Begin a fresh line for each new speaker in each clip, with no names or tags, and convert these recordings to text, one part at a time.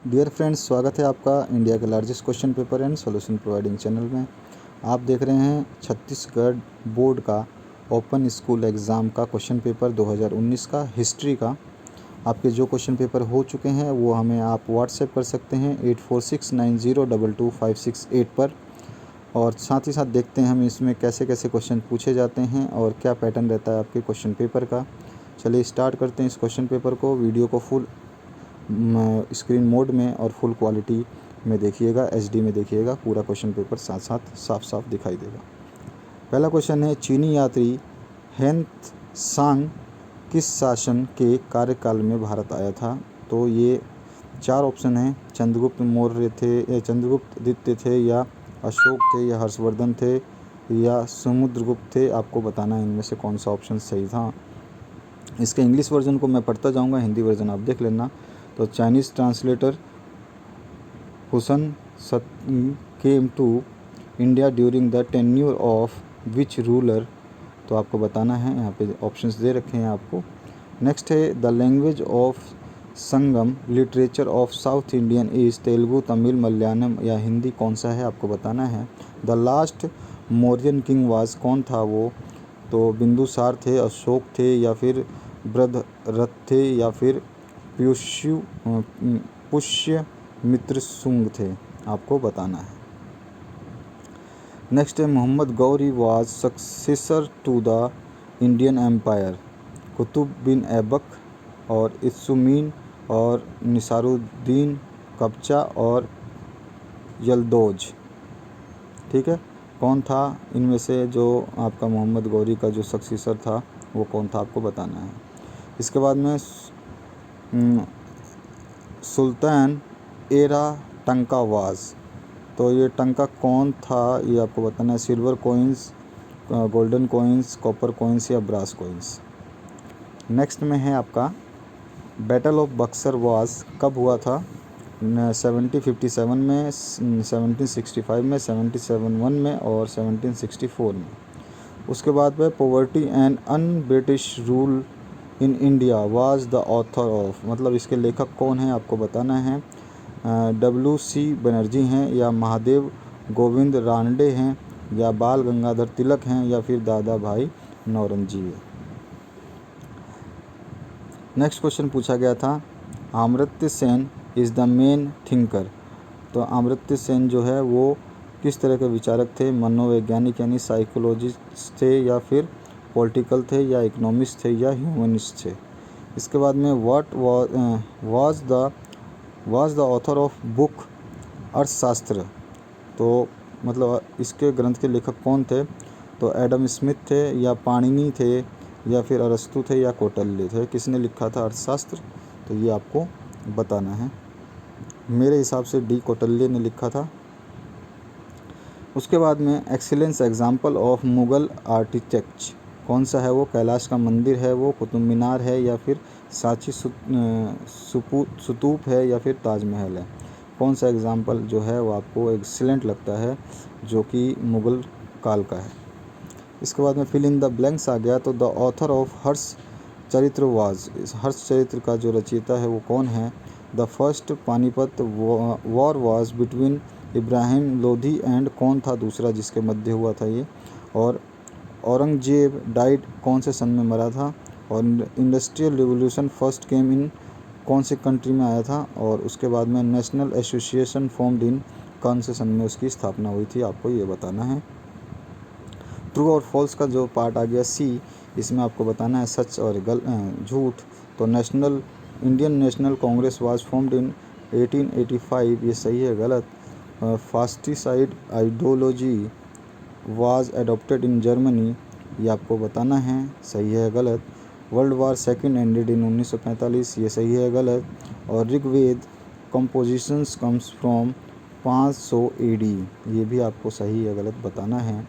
Dear friends, स्वागत है आपका इंडिया के largest question paper and solution providing channel में। आप देख रहे हैं छत्तीसगढ़ बोर्ड का ओपन स्कूल एग्ज़ाम का क्वेश्चन पेपर 2019 का हिस्ट्री का। आपके जो क्वेश्चन पेपर हो चुके हैं वो हमें आप व्हाट्सएप कर सकते हैं 8469022568 पर। और साथ ही साथ देखते हैं हम इसमें कैसे कैसे क्वेश्चन पूछे जाते हैं और क्या पैटर्न रहता है आपके क्वेश्चन पेपर का। चलिए स्टार्ट करते हैं इस क्वेश्चन पेपर को। वीडियो को फुल स्क्रीन मोड में और फुल क्वालिटी में देखिएगा, एचडी में देखिएगा। पूरा क्वेश्चन पेपर साथ साथ साफ साफ दिखाई देगा। पहला क्वेश्चन है, चीनी यात्री हेन सांग किस शासन के कार्यकाल में भारत आया था? तो ये 4 ऑप्शन हैं। चंद्रगुप्त मौर्य थे, चंद्रगुप्त द्वितीय थे, या अशोक थे, या हर्षवर्धन थे, या समुद्रगुप्त थे। आपको बताना है इनमें से कौन सा ऑप्शन सही था। इसके इंग्लिश वर्जन को मैं पढ़ता जाऊंगा, हिंदी वर्जन आप देख लेना। तो चाइनीज़ ट्रांसलेटर हुसन came to India during the tenure of which ruler? तो आपको बताना है, यहाँ पे ऑप्शंस दे रखे हैं आपको। नेक्स्ट है, the language of Sangam literature of South Indian is Telugu, Tamil, Malayalam या हिंदी? कौन सा है आपको बताना है। The last Mauryan king was, कौन था वो? तो बिंदुसार थे, अशोक थे, या फिर बृहद्रथ थे, या फिर पुष्यमित्र शुंग थे? आपको बताना है। नेक्स्ट है, Mohammad Ghori was successor to the Indian empire, Qutub bin Aibak और इत्सुमीन और निसारुद्दीन कबचा और यल्दौज? ठीक है, कौन था इनमें से जो आपका मोहम्मद गौरी का जो सक्सेसर था वो कौन था, आपको बताना है। इसके बाद में सुल्तान एरा टंकावाज, तो ये टंका कौन था ये आपको बताना है। Silver coins, golden coins, copper coins या ब्रास कॉइन्स? नेक्स्ट में है आपका, बैटल ऑफ बक्सर वाज कब हुआ था? 1757 में, 1765 में, 1771 में और 1764 में। उसके बाद में poverty and un British rule in India was the author of, मतलब इसके लेखक कौन हैं आपको बताना है। WC बनर्जी हैं, या महादेव गोविंद रानडे हैं, या बाल गंगाधर तिलक हैं, या फिर दादा भाई नौरोजी है। नेक्स्ट क्वेश्चन पूछा गया था, Amartya Sen is the main thinker. तो अमर्त्य सेन जो है वो किस तरह के विचारक थे? मनोवैज्ञानिक यानी साइकोलॉजिस्ट थे, या फिर पॉलिटिकल थे, या इकोनॉमिस्ट थे, या ह्यूमनिस्ट थे? इसके बाद में what was the author of book अर्थशास्त्र? तो मतलब इसके ग्रंथ के लेखक कौन थे? तो एडम स्मिथ थे, या पाणिनि थे, या फिर अरस्तु थे, या कौटिल्य थे? किसने लिखा था अर्थशास्त्र? तो ये आपको बताना है। मेरे हिसाब से डी कौटिल्य ने लिखा था। उसके बाद में excellence example of Mughal architecture कौन सा है? वो कैलाश का मंदिर है, वो कुतुब मीनार है, या फिर सांची स्तूप है, या फिर ताजमहल है? कौन सा एग्जाम्पल जो है वो आपको एक्सीलेंट लगता है जो कि मुग़ल काल का है? इसके बाद में फिल इन द ब्लैंक्स आ गया। तो द ऑथर ऑफ हर्ष चरित्र वाज, इस हर्ष चरित्र का जो रचयिता है वो कौन है? The first Panipat war was between Ibrahim Lodhi and, कौन था दूसरा जिसके मध्य हुआ था ये? और औरंगजेब डाइड कौन से सन में मरा था? और इंडस्ट्रियल रिवोल्यूशन फर्स्ट केम इन, कौन से कंट्री में आया था? और उसके बाद में नेशनल एसोसिएशन फॉर्म्ड इन, कौन से सन में उसकी स्थापना हुई थी? आपको ये बताना है। ट्रू और फॉल्स का जो पार्ट आ गया सी, इसमें आपको बताना है सच और झूठ। तो Indian National Congress was formed in 1885, ये सही है गलत। Fascist ideology was adopted in Germany, ये आपको बताना है सही है गलत। World war second ended in 1945, ये सही है गलत। और Rigveda compositions comes from 500 AD, ये भी आपको सही है गलत बताना है।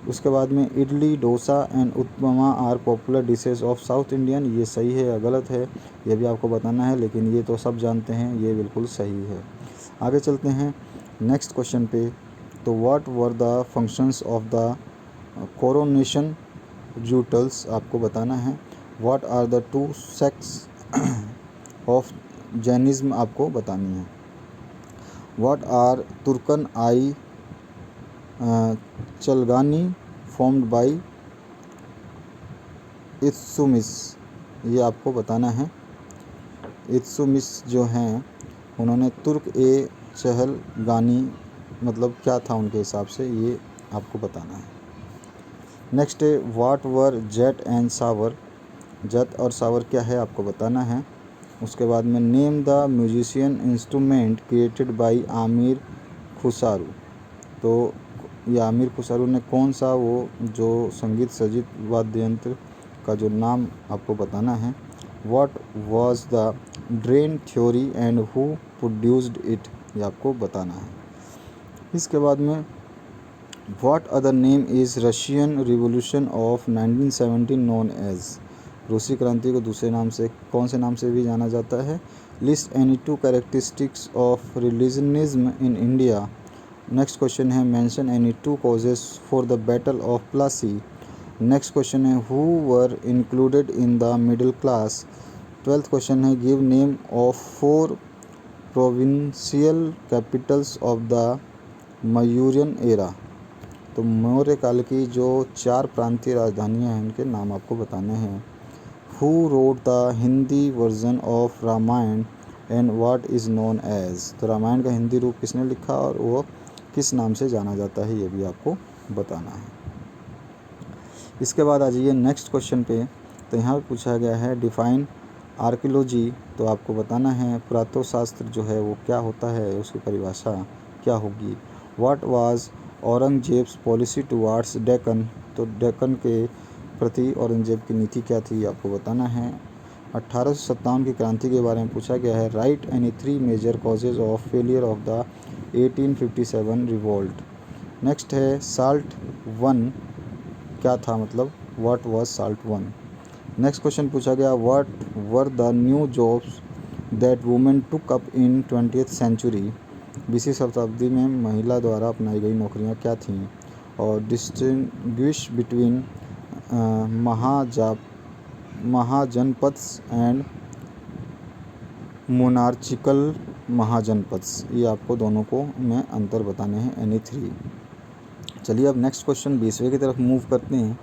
उसके बाद में idli, dosa and uttapam are popular dishes of South Indian, ये सही है या गलत है ये भी आपको बताना है, लेकिन ये तो सब जानते हैं, ये बिल्कुल सही है। आगे चलते हैं नेक्स्ट क्वेश्चन पे। तो what were the functions of the coronation rituals? आपको बताना है। What are the 2 sects of Jainism? आपको बतानी है। What are Turkan i Chahalgani formed by Iltutmish, ये आपको बताना है। इत्सुमिस जो हैं उन्होंने तुर्क ए चहलगानी मतलब क्या था उनके हिसाब से, ये आपको बताना है। नेक्स्ट है what were zat and sawar, zat और सावर क्या है आपको बताना है। उसके बाद में name the musician instrument created by Amir Khusrau, तो ये आमिर खुसारू ने कौन सा वो जो संगीत सजित वाद्य यंत्र का जो नाम आपको बताना है। What was the drain theory and who produced it, ये आपको बताना है। इसके बाद में what other name is Russian Revolution of 1917 known as, रूसी क्रांति को दूसरे नाम से कौन से नाम से भी जाना जाता है। List any two characteristics of religionism in India. Next question है mention any two causes for the battle of Plassey. Next question है who were included in the middle class. 12th question है give name of 4 provincial capitals of the Mauryan era, तो मौर्य काल की जो 4 प्रांतीय राजधानियां हैं उनके नाम आपको बताने हैं। Who wrote the Hindi version of Ramayan and what is known as, तो रामायण का हिंदी रूप किसने लिखा और वो किस नाम से जाना जाता है, ये भी आपको बताना है। इसके बाद आ जाइए नेक्स्ट क्वेश्चन पे, तो यहाँ पे पूछा गया है डिफाइन आर्कियोलॉजी, तो आपको बताना है पुरातत्वशास्त्र जो है वो क्या होता है, उसकी परिभाषा क्या होगी। What was Aurangzeb's policy towards Deccan, तो डेक्कन के प्रति औरंगजेब की नीति क्या थी, आपको बताना है। 1857 की क्रांति के बारे में पूछा गया है। Write any 3 major causes of failure of the 1857 revolt. Next है साल्ट 1 क्या था, मतलब what was salt 1। Next question पूछा गया what were the new jobs that women took up in 20th century, 20वीं शताब्दी में महिला द्वारा अपनाई गई नौकरियां क्या थीं। और distinguish between Mahajanapadas and monarchical Mahajanapadas, ये आपको दोनों को में अंतर बताने हैं एनी 3। चलिए अब नेक्स्ट क्वेश्चन 20वें की तरफ मूव करते हैं।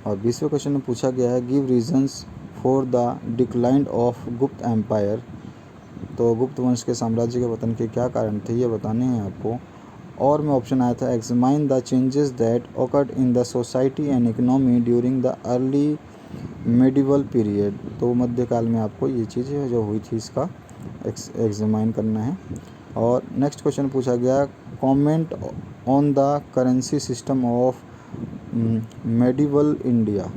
और 20वें क्वेश्चन में पूछा गया है give reasons for the decline of गुप्त एम्पायर, तो गुप्त वंश के साम्राज्य के पतन के क्या कारण थे, ये बताने हैं आपको। और में ऑप्शन आया था examine the changes that occurred in the society and economy during the early medieval period, तो मध्यकाल में आपको ये चीज़ें जो हुई थी इसका एग्जामाइन करना है। और नेक्स्ट क्वेश्चन पूछा गया comment on the currency system of medieval India,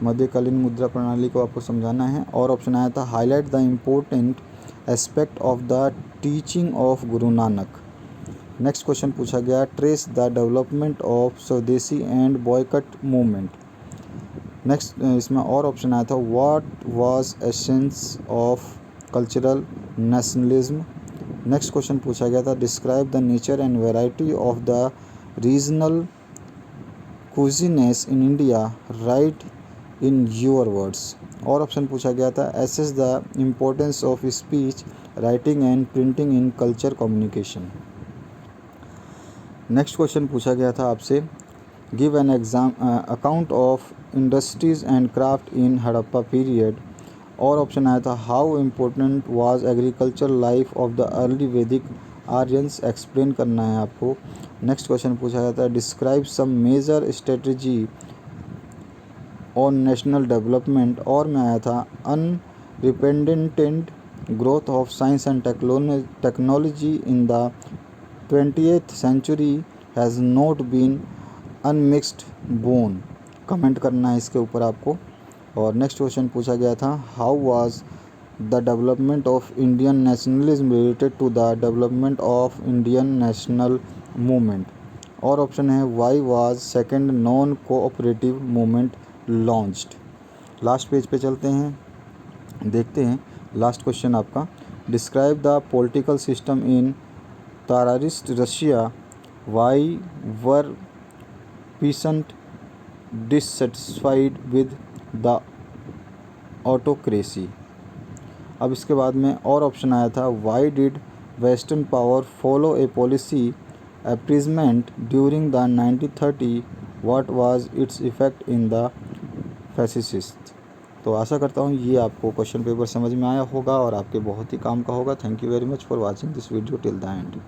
मध्यकालीन मुद्रा प्रणाली को आपको समझाना है। और ऑप्शन आया था highlight the important aspect of the teaching of Guru Nanak. Next question पूछा गया trace the development of swadeshi and boycott movement. Next इसमें और ऑप्शन आया था what was essence of cultural nationalism. Next question पूछा गया था describe the nature and variety of the regional cuisines in India, write in your words. और option पूछा गया था assess the importance of speech writing and printing in culture communication. Next question पूछा गया था आपसे give an account of industries and craft in Harappa period. और option आया था how important was agriculture life of the early Vedic Aryans, explain करना है आपको। नेक्स्ट क्वेश्चन पूछा गया था describe some major strategy on national development. और में आया था independent growth of science and technology in the 20th century has not been unmixed boon, comment करना है इसके ऊपर आपको। और नेक्स्ट क्वेश्चन पूछा गया था how was the development of Indian nationalism related to the development of Indian national movement. और ऑप्शन है why was second non cooperative movement launched. Last page पे चलते हैं, देखते हैं लास्ट क्वेश्चन आपका describe the political system in tsarist Russia, why were peasant dissatisfied with the autocracy. अब इसके बाद में और ऑप्शन आया था why did Western power follow a policy appeasement during the 1930? What was its effect in the fascists? तो आशा करता हूँ ये आपको क्वेश्चन पेपर समझ में आया होगा और आपके बहुत ही काम का होगा। Thank you very much for watching this video till the end.